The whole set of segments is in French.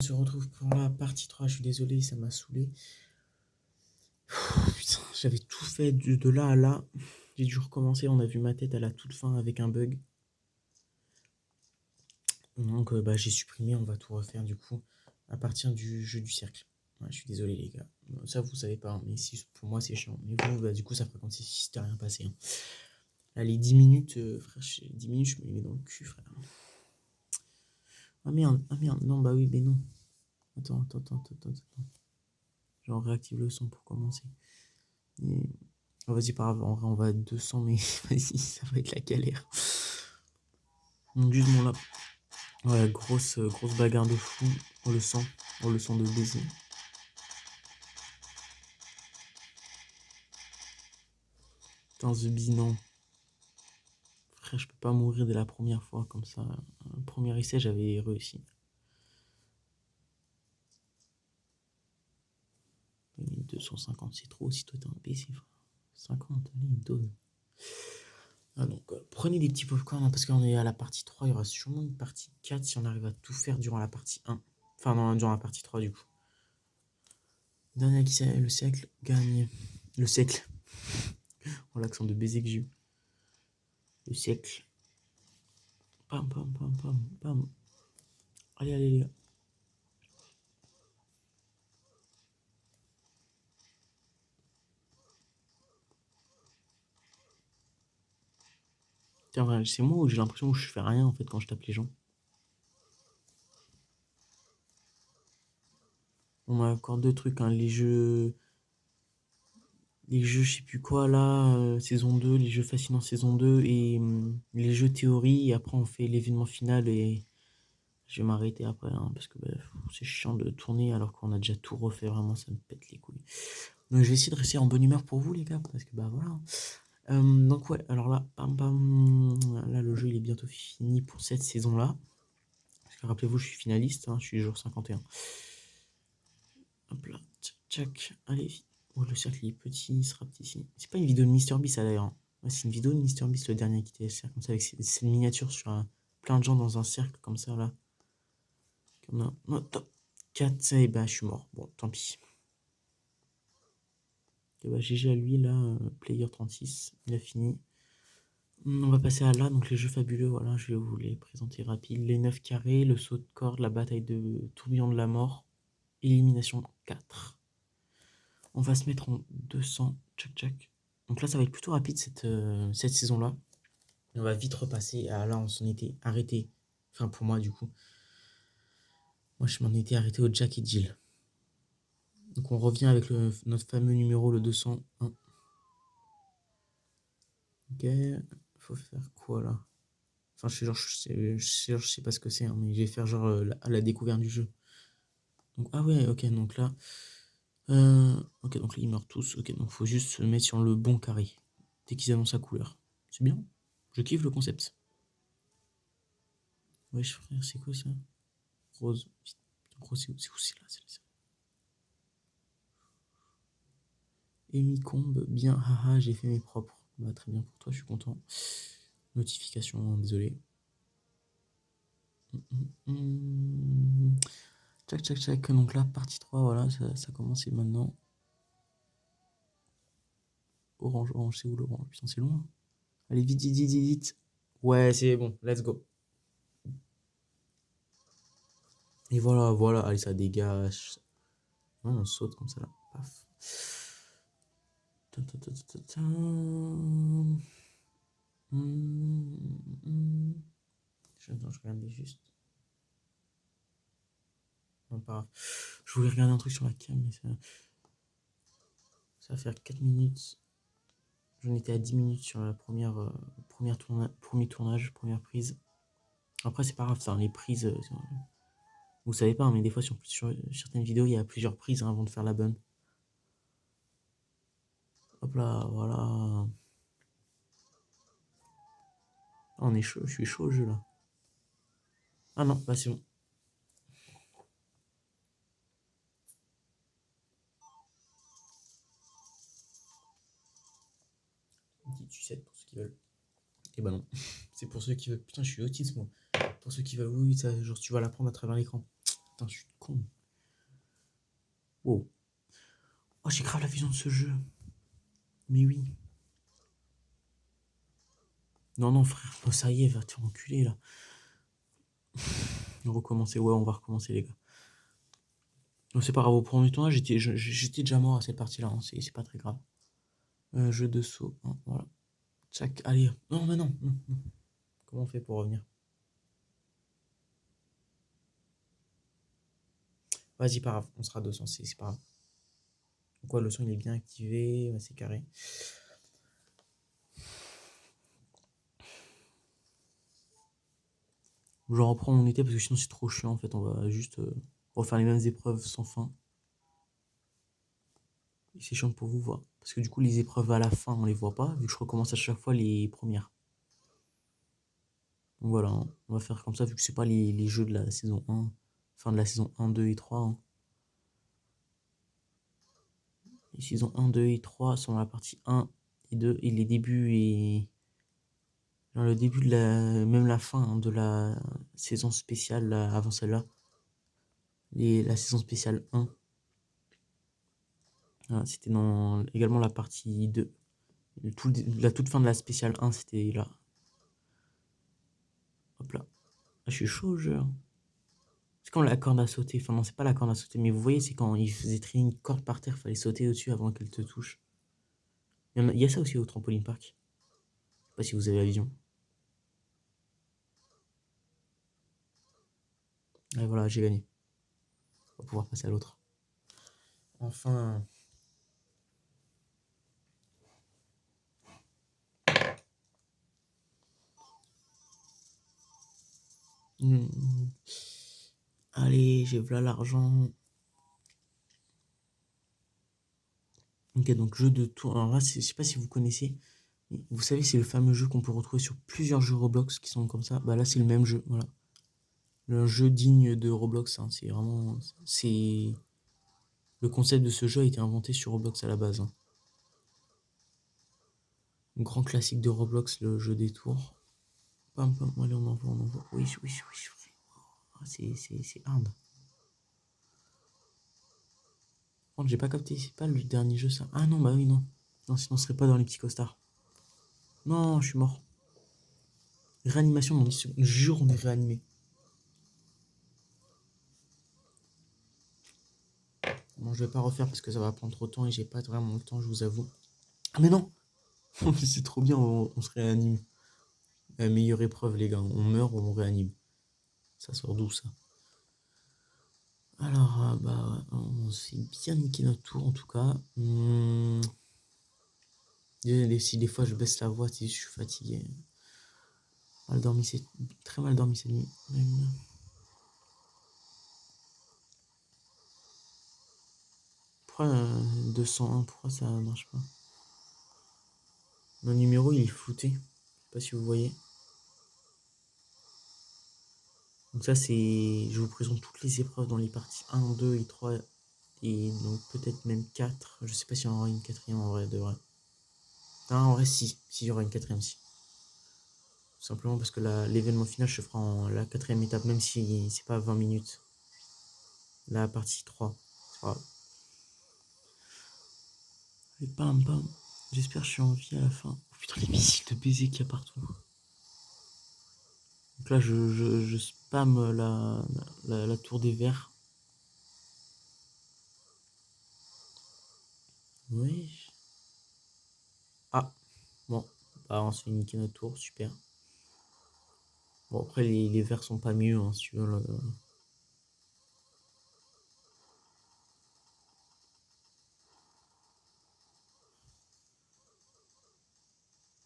On se retrouve pour la partie 3. Je suis désolé, ça m'a saoulé. Putain, j'avais tout fait de là à là. J'ai dû recommencer. On a vu ma tête à la toute fin avec un bug. Donc j'ai supprimé. On va tout refaire du coup à partir du jeu du cercle. Ouais, je suis désolé les gars. Ça vous savez pas, hein, mais si pour moi c'est chiant. Mais vous, du coup ça fera comme si c'était rien passé, hein. Là les 10 minutes, frère, 10 minutes je me les mets dans le cul, frère. Ah merde, non bah oui, mais non. Attends. Genre réactive le son pour commencer. Et... Oh, vas-y, pas grave, en vrai, on va à 200, mais vas-y, ça va être la galère. Mon dieu, mon là. Ouais, grosse bagarre de fou. On le sent de baiser. Putain, The Bee, non. Frère, je peux pas mourir dès la première fois comme ça. Premier essai, j'avais réussi. 250, c'est trop si toi t'es un PC, frère. 50, allez, dose. Ah, donc, prenez des petits popcorn, hein, parce qu'on est à la partie 3. Il y aura sûrement une partie 4 si on arrive à tout faire durant la partie 1. Enfin, non, durant la partie 3, du coup. Dernier qui sait, le siècle gagne. Le siècle. Oh, l'accent de baiser que j'ai eu. Le siècle. Pam. Allez, les gars. Tiens, c'est moi où j'ai l'impression que je fais rien en fait quand je tape les gens. On m'a encore deux trucs, hein, les jeux, je sais plus quoi là, saison 2, les jeux fascinants saison 2 et les jeux théorie. Et après, on fait l'événement final et je vais m'arrêter après, hein, parce que c'est chiant de tourner alors qu'on a déjà tout refait. Vraiment, ça me pète les couilles. Donc, je vais essayer de rester en bonne humeur pour vous, les gars, parce que voilà. Donc, ouais, alors là, là, le jeu il est bientôt fini pour cette saison-là. Parce que rappelez-vous, je suis finaliste, hein, je suis jour 51. Hop là, tchac, allez, vite. Oh, le cercle il est petit, il sera petit. C'est pas une vidéo de MrBeast ça d'ailleurs, hein. Ouais, c'est une vidéo de MrBeast le dernier qui était le cercle, comme ça, avec cette miniature sur plein de gens dans un cercle, comme ça, là. Comme un... Oh, top 4, et bah, je suis mort. Bon, tant pis. Et bah, GG à lui, là, player 36, il a fini. On va passer à là, donc les jeux fabuleux, voilà, je vais vous les présenter rapide. Les 9 carrés, le saut de corde, la bataille de tourbillon de la mort, élimination 4. On va se mettre en 200, tchac. Donc là, ça va être plutôt rapide cette saison-là. On va vite repasser. Ah, là, on s'en était arrêté. Enfin, pour moi, du coup. Moi, je m'en étais arrêté au Jack et Jill. Donc, on revient avec notre fameux numéro, le 201. Ok. Faut faire quoi, là? Enfin, je sais pas ce que c'est, hein, mais je vais faire genre la découverte du jeu. Donc, ah ouais, ok, donc là... ok, donc là, ils meurent tous. Ok, donc faut juste se mettre sur le bon carré. Dès qu'ils annoncent la couleur. C'est bien. Je kiffe le concept. Wesh frère, c'est quoi ça? Rose. Rose, c'est où c'est là? Amy Combe, bien, haha, j'ai fait mes propres. Bah, très bien pour toi, je suis content. Notification, hein, désolé. Tchac. Donc là, partie 3, voilà, ça commence et maintenant. Orange, c'est où l'orange? Putain, c'est loin. Allez, vite. Ouais, c'est bon, let's go. Et voilà, allez, ça dégage. Ouais, on saute comme ça là. Paf. Je regardais juste. Non, pas grave. Je voulais regarder un truc sur la cam, mais ça va faire 4 minutes. J'en étais à 10 minutes sur la premier tournage, première prise. Après, c'est pas grave, ça, les prises, vous savez pas, mais des fois, sur certaines vidéos, il y a plusieurs prises, hein, avant de faire la bonne. Hop là, voilà. Ah, on est chaud, je suis chaud au jeu là. Ah non, bah c'est bon. 17 pour ceux qui veulent. Et bah non, c'est pour ceux qui veulent. Putain, je suis autiste moi. Pour ceux qui veulent, oui, ça, genre tu vas l'apprendre à travers l'écran. Putain, je suis con. Wow. Oh, j'ai grave la vision de ce jeu. Mais oui. Non, non, frère, oh, ça y est, va te faire enculer, là. Recommencer, ouais, on va recommencer, les gars. Donc, c'est pas grave, au premier tournage, j'étais déjà mort à cette partie-là, hein, c'est pas très grave. Jeu de saut, hein, voilà. Tchac, allez. Non, mais non, non, non. Comment on fait pour revenir? Vas-y, pas grave, on sera 200, c'est pas grave. Quoi, le son il est bien activé, ouais, c'est carré. Je reprends mon été parce que sinon c'est trop chiant en fait, on va juste refaire les mêmes épreuves sans fin. Et c'est chiant pour vous voir. Parce que du coup les épreuves à la fin on les voit pas, vu que je recommence à chaque fois les premières. Donc voilà, hein, on va faire comme ça vu que c'est pas les jeux de la saison 1, fin de la saison 1, 2 et 3. Hein. Les saisons 1, 2 et 3 sont la partie 1 et 2 et les débuts et. Genre le début de la. Même la fin hein, de la saison spéciale là, avant celle-là. La saison spéciale 1. Voilà, c'était dans également la partie 2. La toute fin de la spéciale 1, c'était là. Hop là. Ah, je suis chaud au jeu. Hein. C'est quand la corde a sauté. Enfin, non, c'est pas la corde à sauter, mais vous voyez, c'est quand il faisait traîner une corde par terre, fallait sauter dessus avant qu'elle te touche. Il y a ça aussi au trampoline park. Je sais pas si vous avez la vision. Et voilà, j'ai gagné. On va pouvoir passer à l'autre. Enfin. Allez, j'ai voilà l'argent. Ok, donc jeu de tour. Alors là, je sais pas si vous connaissez. Mais vous savez, c'est le fameux jeu qu'on peut retrouver sur plusieurs jeux Roblox qui sont comme ça. Bah là, c'est le même jeu. Voilà. Un jeu digne de Roblox. Hein, c'est vraiment. C'est. Le concept de ce jeu a été inventé sur Roblox à la base. Hein. Un grand classique de Roblox, le jeu des tours. Pam, pam, allez, on envoie, on envoie. Oui, oui, oui. Ah, c'est hard. Par contre, j'ai pas capté. C'est pas le dernier jeu, ça. Ah non, bah oui, non. Non, sinon, ce serait pas dans les petits costards. Non, je suis mort. Réanimation dans 10 secondes. Je jure, on est réanimé. Bon, je vais pas refaire parce que ça va prendre trop de temps et j'ai pas vraiment le temps, je vous avoue. Ah, mais non! C'est trop bien, on se réanime. La meilleure épreuve, les gars. On meurt ou on réanime. Ça sort d'où, ça? Alors, bah, on s'est bien niqué notre tour, en tout cas. Désolé si des fois je baisse la voix, si je suis fatigué. Mal dormi, très mal dormi cette nuit. Pourquoi 201, pourquoi ça marche pas? Mon numéro il est flouté. Je sais pas si vous voyez. Donc ça c'est. Je vous présente toutes les épreuves dans les parties 1, 2 et 3. Et donc peut-être même 4. Je sais pas s'il y en aura une quatrième en vrai de vrai. Non, en vrai si. S'il y aura une quatrième si. Tout simplement parce que l'événement final se fera en la quatrième étape, même si c'est pas 20 minutes. La partie 3. C'est pas grave. Et bam bam. J'espère que je suis en vie à la fin. Oh putain, les missiles de baiser qu'il y a partout. Donc là, je spam la tour des verts. Oui. Ah, bon. Bah, on se fait niquer notre tour, super. Bon, après, les verts sont pas mieux, hein, si tu veux.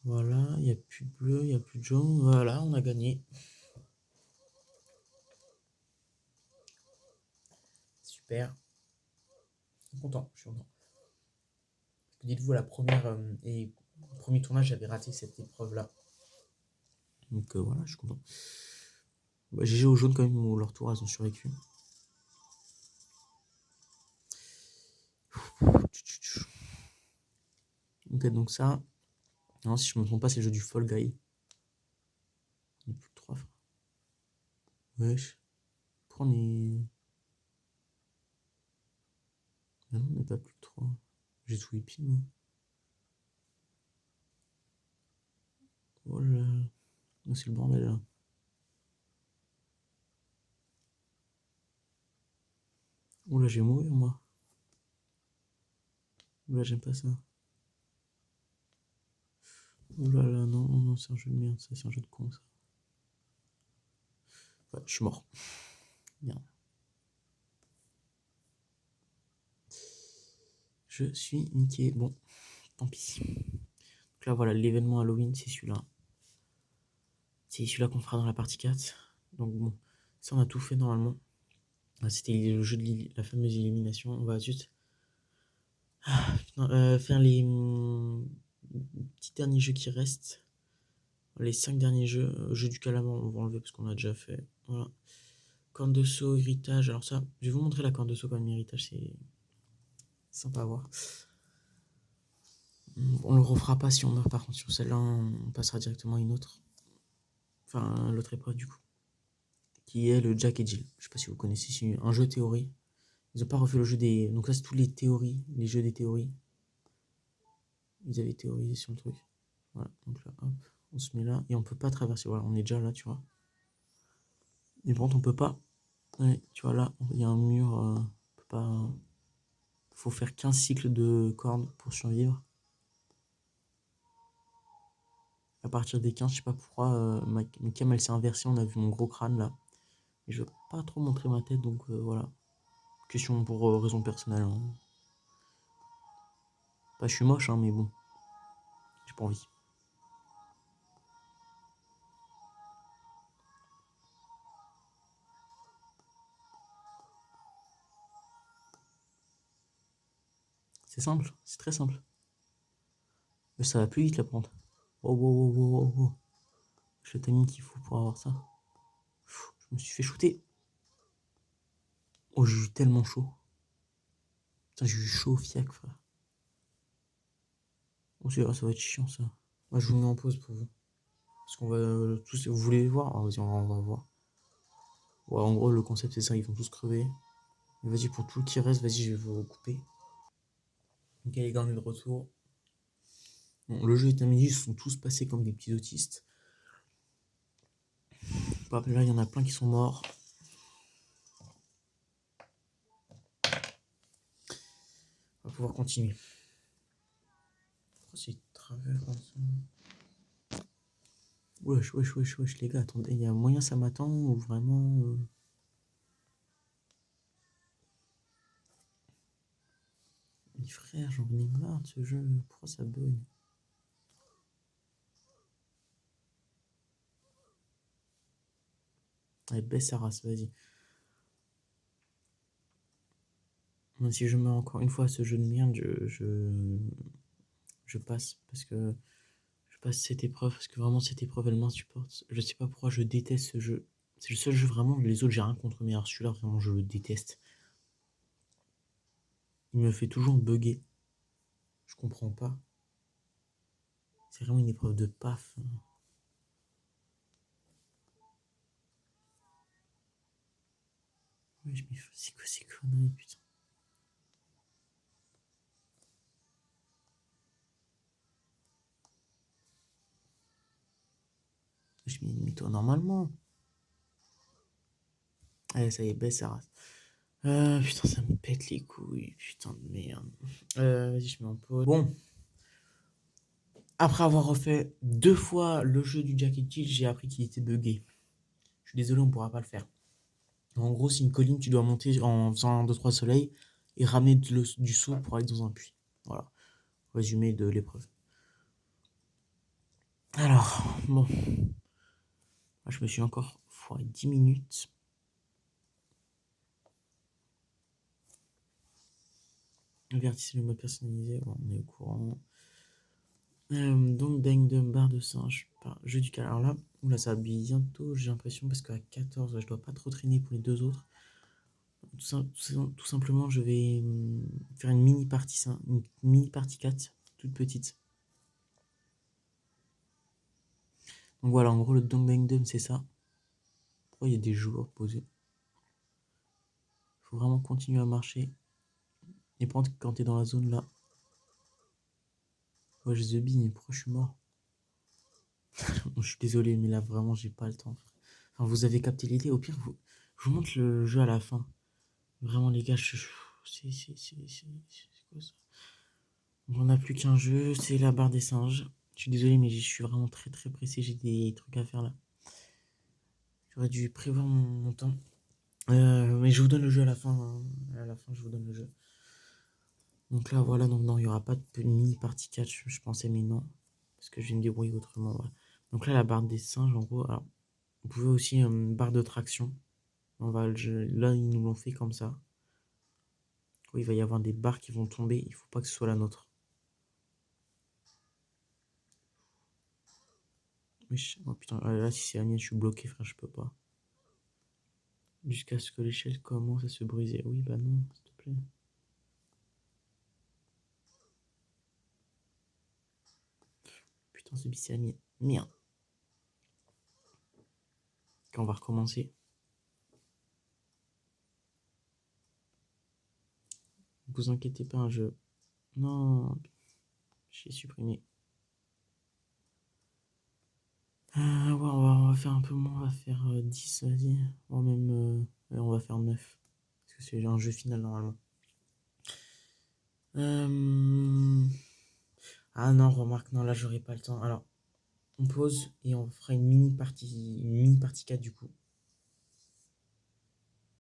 Voilà, il n'y a plus de bleu, il n'y a plus de jaune. Voilà, on a gagné. Super. Je suis content, je suis content. Dites-vous, la première et le premier tournage, j'avais raté cette épreuve-là. Donc voilà, je suis content. Bah, GG aux jaunes quand même, où leur tour, elles ont survécu. Ok, donc ça. Non, si je me trompe pas, c'est le jeu du Fall Guy. Il n'y a plus que 3 frères. Wesh. Pourquoi on est. Ah non, on n'est pas plus de 3. J'ai tout épi, moi. Oh là là. Oh, c'est le bordel là. Oh là, je vais mourir moi. Oh là, j'aime pas ça. Oh là là, non, non, non, c'est un jeu de merde, ça, c'est un jeu de con, ça. Ouais, je suis mort. Merde. Je suis niqué. Bon, tant pis. Donc là, voilà, l'événement Halloween, c'est celui-là. C'est celui-là qu'on fera dans la partie 4. Donc bon, ça, on a tout fait normalement. C'était le jeu de la fameuse élimination. On va juste faire les petits derniers jeux qui restent. Les 5 derniers jeux. Jeu du calamar, on va enlever parce qu'on a déjà fait. Voilà. Corne de saut, héritage. Alors ça, je vais vous montrer la corne de saut comme héritage, c'est sympa à voir. On le refera pas si on meurt par contre sur celle-là, on passera directement à une autre. Enfin, l'autre épreuve du coup. Qui est le Jack et Jill. Je sais pas si vous connaissez, c'est un jeu théorie. Ils ont pas refait le jeu des. Donc là, c'est tous les théories, les jeux des théories. Ils avaient théorisé sur le truc. Voilà, donc là, hop, on se met là et on peut pas traverser. Voilà, on est déjà là, tu vois. Et par contre, on peut pas. Ouais, tu vois, là, il y a un mur. On peut pas. Faut faire 15 cycles de cordes pour survivre. À partir des 15, je sais pas pourquoi, ma cam elle s'est inversée, on a vu mon gros crâne là. Et je veux pas trop montrer ma tête, donc voilà. Question pour raison personnelle. Hein. Bah, je suis moche, hein, mais bon, j'ai pas envie. C'est simple, c'est très simple. Mais ça va plus vite la pente. Oh, oh, oh, oh, oh, oh. J'ai le timing qu'il faut pour avoir ça. Je me suis fait shooter. Oh, j'ai eu tellement chaud. Putain, j'ai eu chaud au fiac, frère. Oh, ça va être chiant ça. Moi, je vous mets en pause pour vous. Parce qu'on va tous. Vous voulez les voir? Ah, vas-y, on va voir. Ouais, en gros, le concept c'est ça, ils vont tous crever. Vas-y, pour tout le qui reste, vas-y, je vais vous recouper. Ok, les gars, on est de retour. Bon, le jeu est terminé, ils sont tous passés comme des petits autistes. Hop, là, il y en a plein qui sont morts. On va pouvoir continuer. Pourquoi c'est travers ensemble? Wesh, wesh, wesh, wesh, les gars, attendez, il y a moyen ça m'attend ou vraiment. Mais frère, j'en ai marre de ce jeu, pourquoi ça bug? Allez, baisse sa race, vas-y. Même si je meurs encore une fois à ce jeu de merde, je passe parce que je passe cette épreuve parce que vraiment cette épreuve elle m'insupporte. Je sais pas pourquoi je déteste ce jeu. C'est le seul jeu vraiment, les autres j'ai rien contre, mais alors celui-là vraiment je le déteste. Il me fait toujours bugger. Je comprends pas. C'est vraiment une épreuve de paf. Ouais, c'est quoi ces conneries, putain. Je mis toi normalement. Allez, ça y est, baisse sa race. Putain, ça me pète les couilles, putain de merde. Vas-y, je mets en pause. Bon, après avoir refait 2 fois le jeu du Jack et Jill, j'ai appris qu'il était buggé. Je suis désolé, on pourra pas le faire. En gros, c'est une colline, tu dois monter en faisant 1, 2, 3 soleils et ramener du saut pour aller dans un puits. Voilà, résumé de l'épreuve. Alors, bon, moi, je me suis encore foiré 10 minutes. Avertissez le mode personnalisé, bon, on est au courant. Donc, Dang de barre de singe, jeu du cal. Alors là, oula, ça va bientôt, j'ai l'impression, parce qu'à 14, je dois pas trop traîner pour les 2 autres. Tout simplement, je vais faire une mini partie, une mini partie 4, toute petite. Donc voilà, en gros, le Dong Bang Dum, c'est ça. Pourquoi il y a des joueurs posés? Faut vraiment continuer à marcher. Et par contre, quand t'es dans la zone là, ouais, je the mais pourquoi je suis mort? Je suis désolé, mais là vraiment, j'ai pas le temps, frère. Enfin, vous avez capté l'idée. Au pire, je vous montre le jeu à la fin. Vraiment, les gars, c'est quoi ça? On n'a plus qu'un jeu, c'est la barre des singes. Je suis désolé, mais je suis vraiment très très pressé. J'ai des trucs à faire là. J'aurais dû prévoir mon temps. Mais je vous donne le jeu à la fin, hein. À la fin, je vous donne le jeu. Donc là, voilà, donc non, il n'y aura pas de mini partie catch, je pensais, mais non. Parce que je vais me débrouiller autrement, voilà. Donc là, la barre des singes, en gros, alors, vous pouvez aussi barre de traction. Là, ils nous l'ont fait comme ça. Il va y avoir des barres qui vont tomber, il faut pas que ce soit la nôtre. Oh putain, là, si c'est la mienne, je suis bloqué, frère, je peux pas. Jusqu'à ce que l'échelle commence à se briser. Oui, bah non, s'il te plaît. Putain, c'est la mienne. Merde. Quand on va recommencer. Ne vous inquiétez pas, Non, j'ai supprimé. Ouais, on va faire un peu moins, on va faire 10, vas-y. Ou même, ouais, on va faire 9. Parce que c'est un jeu final normalement. Euh, Ah non, remarque, non, là j'aurai pas le temps. Alors, on pose et on fera une mini partie 4 du coup.